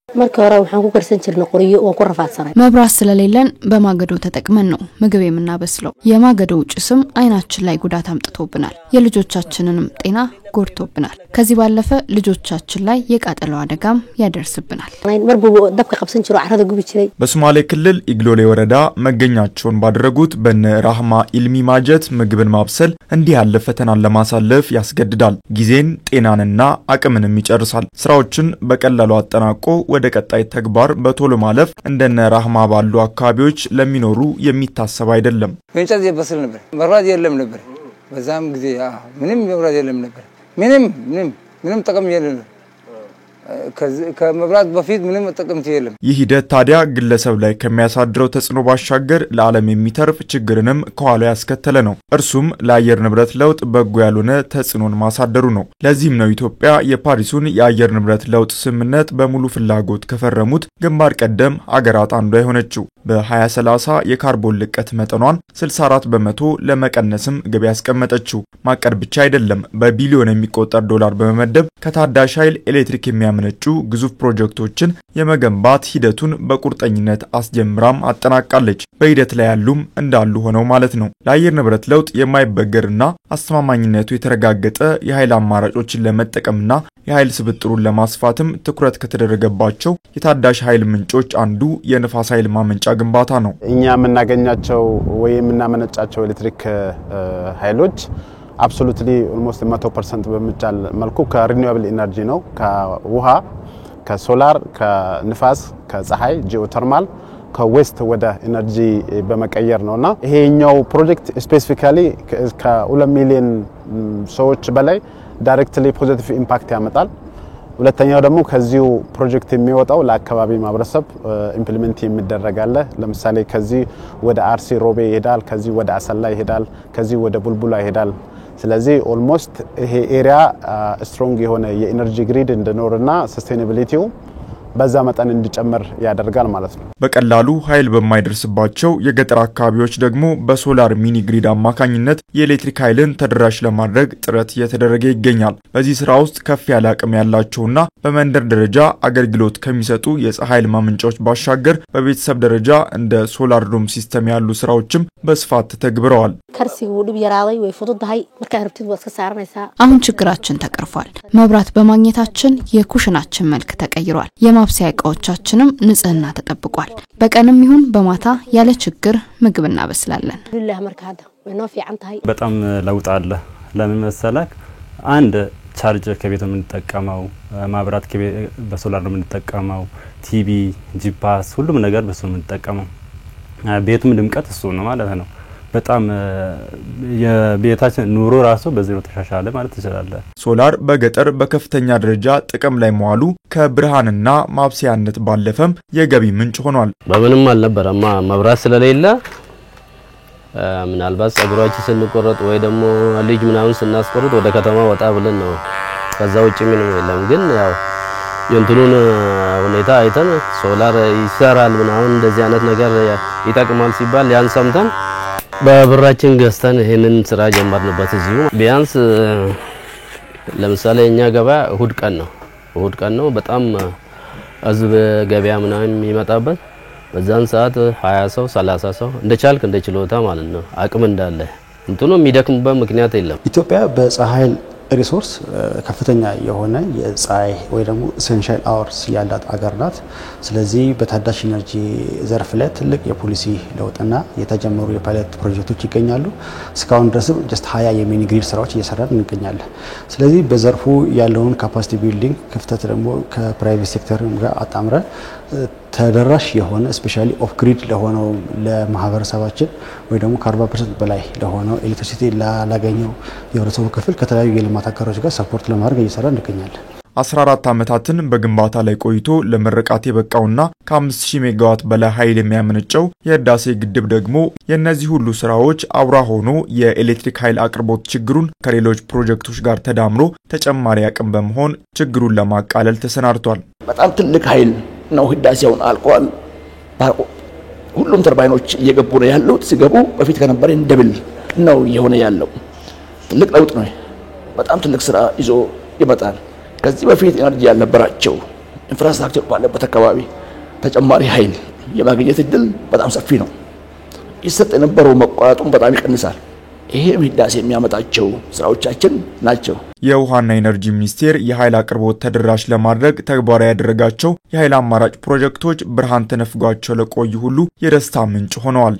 marka hore waxaan ku karsan jirnay qoriyo oo ku rafaadsanay መብራት ስለሌለን በማገዶ ተጠቅመን ነው ምግብ የምናበስለው የማገዶው ጭስም አይናችን ላይ ጉዳት አምጥቶብናል የልጆቻችንንም ጤና ጎድቶብናል ከዚህ ባለፈ ልጆቻችን ላይ የቃጠለው አደጋም ያደርስብናል marbu dabka qabsan jiro carrada gubi jiray በሶማሌ ክልል ኢግሎሌ ወረዳ መገኛቸውን ባደረጉት በነ ራህማ ኢልሚ ማጀት ምግብን ማብሰል እንዲህ ያለ ፈተናን ለማሳለፍ ያስገድዳል ጊዜን ጤናንና አቅምንም ይጨርሳል ስራዎችን በቀላሉ አጠናቆ ወደ ቀጣይ ተግባር በቶሎ ማለፍ እንደነ ራህማ ባሉ አካባቢዎች ለሚኖሩ የሚታሰብ አይደለም እንጨት ይበስል ነበር መብራት የለም ነበር በዛም ጊዜ ምንም መብራት የለም ነበር ምንም ጥቅም የለም ከመብራት በፊት ምንም ጥቅም የለም ይህ ሂደት ታዲያ ግለሰብ ላይ ከሚያሳድረው ተጽዕኖ ባሻገር ለዓለም የሚተርፍ ችግርንም ከኋላ ያስከተለ ነው እርሱም ለአየር ንብረት ለውጥ በጎ ያልሆነ ተጽዕኖን ማሳደሩ ነው ለዚህም ነው ኢትዮጵያ የፓሪሱን የአየር ንብረት ለውጥ ስምምነት በሙሉ ፍላጎት ከፈረሙት ግንባር ቀደም አገራት አንዷ የሆነችው በ2030 የካርቦን ልቀት መጠኗን 64 በመቶ ለመቀነስም ግብ ያስቀመጠችው ማቀድ ብቻ አይደለም በቢሊዮን የሚቆጠር ዶላር በመመደብ ከታዳሽ ኃይል ኤሌክትሪክ የሚያመነጩ ግዙፍ ፕሮጀክቶችን የመገንባት ሂደቱን በቁርጠኝነት አስጀምራም አጠናቃለች በሂደት ላይ ያሉም እንዳሉ ሆነው ማለት ነው ለአየር ንብረት ለውጥ የማይበገርና አስተማማኝነቱ የተረጋገጠ የኃይል አማራጮችን ለመጠቀምና የኃይል ስብጥሩን ለማስፋትም ትኩረት ከተደረገባቸው የታዳሽ ኃይል ምንጮች አንዱ የንፋስ ኃይል ማመንጫ ግንባታ ነው እኛ የምናገኛቸው ወይ የምናመነጫቸው ኤሌክትሪክ ኃይሎች absolutely almost 100% በመቻል መልኩ ከሪኒዌብል ኢነርጂ ነው ከውሃ ከሶላር ከንፋስ ከፀሐይ ጂኦተርማል ከዌስት ወደ ኢነርጂ በመቀየር ነውና ይሄኛው ፕሮጀክት ስፔሲፊካሊ ከ2 ሚሊዮን ሰዎች በላይ ዳይሬክትሊ ፖዚቲቭ ኢምፓክት ያመጣል ሁለተኛው ደግሞ ከዚሁ ፕሮጀክት የሚወጣው ለአካባቢ ማብረሰብ ኢምፕሊሜንት የሚደረጋለ ለምሳሌ ከዚህ ወደ አርሲ ሮቤ ይሄዳል ከዚህ ወደ አሰላ ይሄዳል ከዚህ ወደ ቡልቡላ ይሄዳል ስለዚህ ኦልሞስት ይሄ ኤሪያ ስትሮንግ የሆነ የኢነርጂ ግሪድ እንደኖርና ሰስቴኔቢሊቲው በዛ መጠን እንዲጨምር ያደርጋል ማለት ነው በቀላሉ ኃይል በማይደርስባቸው የገጠር አካባቢዎች ደግሞ በሶላር ሚኒ ግሪድ አማካኝነት የኤሌክትሪክ ኃይልን ተደራሽ ለማድረግ ጥረት እየተደረገ ይገኛል በዚህ ስራ ውስጥ ከፍ ያለ አቅም ያላቸውና በመንደር ደረጃ አገልግሎት ከሚሰጡ የፀሐይ ኃይል ማመንጫዎች ባሻገር በቤተሰብ ደረጃ እንደ ሶላር ዶም ሲስተም ያሉ ስራዎችም በስፋት ተግብረዋል karsigu dib yaraaday way fududahay marka rabtid waad ka saaranaysaa አሁን ችግራችን ተቀርፏል መብራት በማግኘታችን የኩሽናችን መልክ ተቀይሯል የማብሰያ እቃዎቻችንም ንጽህና ተጠብቋል በቀንም ይሁን በማታ ያለ ችግር ምግብ እናበስላለን ቢላህ markaada way noo fiican tahay በጣም ለውጥ አለ ለምን መሰለክ አንድ ቻርጅ ከቤት የምንጠቀመው ማብራት በሶላር ነው የምንጠቀመው ቲቪ ጂፓስ ሁሉም ነገር በሱ ነው የምንጠቀመው ቤቱም ድምቀት እሱ ነው ማለት ነው በጣም የቤታችን ኑሮ ራሱ በዚህ ተሻሻለ ማለት ይችላል ሶላር በገጠር በከፍተኛ ደረጃ ጥቅም ላይ መዋሉ ከብርሃንና ማብሰያነት ባለፈም የገቢ ምንጭ ሆኗል በምንም አልነበረማ መብራት ስለሌለ ምናልባት ጸጉራችን ስንቆረጥ ወይ ደግሞ ልጅ ምናምን ስናስቆርጥ ወደ ከተማ ወጣ ብለን ነው ከዛ ውጪ ምንም የለም ግን ያው የንቱን ሁኔታ አይተን ሶላር ይሰራል ምናምን እንደዚህ አይነት ነገር ይጠቅማል ሲባል ያን ሰምተን በብራችን ገዝተን ይሄንን ስራ ጀመርንበት እዚሁ ቢያንስ ለምሳሌ እኛ ገበያ እሁድ ቀን ነው በጣም ህዝብ ገበያ ምናምን የሚመጣበት በዛን ሰዓት 20 ሰው 30 ሰው እንደቻልክ እንደችሎታ ማለት ነው አቅም እንዳለ እንትኑ የሚደክምበት ምክንያት የለም ኢትዮጵያ በፀሐይ ሪሶርስ ከፍተኛ የሆነ የፀሐይ ወይ ደግሞ ኢሰንሻል አወርስ ያላት አገር ናት ስለዚህ በታዳሽ ኢነርጂ ዘርፍ ላይ ትልቅ የፖሊሲ ለውጥና የተጀመሩ የፓይለት ፕሮጀክቶች ይገኛሉ እስካሁን ድረስ just 20 የሚኒ ግሪድ ስራዎች እየሰራን እንገኛለን ስለዚህ በዘርፉ ያለውን ካፓሲቲ ቢልዲንግ ክፍተት ደግሞ ከፕራይቬት ሴክተር ጋር አጣምረን ተደራሽ የሆነ ስፔሻሊ ኦፍ ግሪድ ለሆነው ለማህበረሰባችን ወይ ደግሞ ከ40% በላይ ለሆነው ኤሌክትሪሲቲ ላገኘው የህብረተሰቡ ክፍል ከተለያዩ የልማት አጋሮች ጋር ሰፖርት ለማድረግ እየሰራን እንገኛለን 14 አመታትን በግንባታ ላይ ቆይቶ ለመረቃት የበቃውና ከ5000 ሜጋዋት በላይ ኃይል የሚያመነጨው የህዳሴ ግድብ ደግሞ የነዚህ ሁሉ ስራዎች አውራ ሆኖ የኤሌክትሪክ ኃይል አቅርቦት ችግሩን ከሌሎች ፕሮጀክቶች ጋር ተዳምሮ ተጨማሪ አቅም በመሆን ችግሩን ለማቃለል ተሰናድቷል በጣም ትልቅ ኃይል ነው ህዳሴውን አልቋል ሁሉም ተርባይኖች እየገቡ ነው ያሉት ሲገቡ በፊት ከነበረ እንደብል ነው የሆነ ያለው ትልቅ ለውጥ ነው በጣም ትልቅ ስራ ይዞ ይመጣል ከዚህ በፊት ኢነርጂ ያልነበራቸው ኢንፍራስትራክቸር ባለበት አካባቢ ተጨማሪ ኃይል የማግኘት እድል በጣም ሰፊ ነው። ይሰጥ የነበረው መቋረጡን በጣም ይቀንሳል። ይሄ ህዳሴ የሚያመጣቸው ስራዎቻችን ናቸው። የውሃና ኢነርጂ ሚኒስቴር የኃይል አቅርቦት ተደራሽ ለማድረግ ተግባራዊ ያደረጋቸው የኃይል አማራጭ ፕሮጀክቶች ብርሃን ተነፍጓቸው ለቆዩ ሁሉ የደስታ ምንጭ ሆነዋል።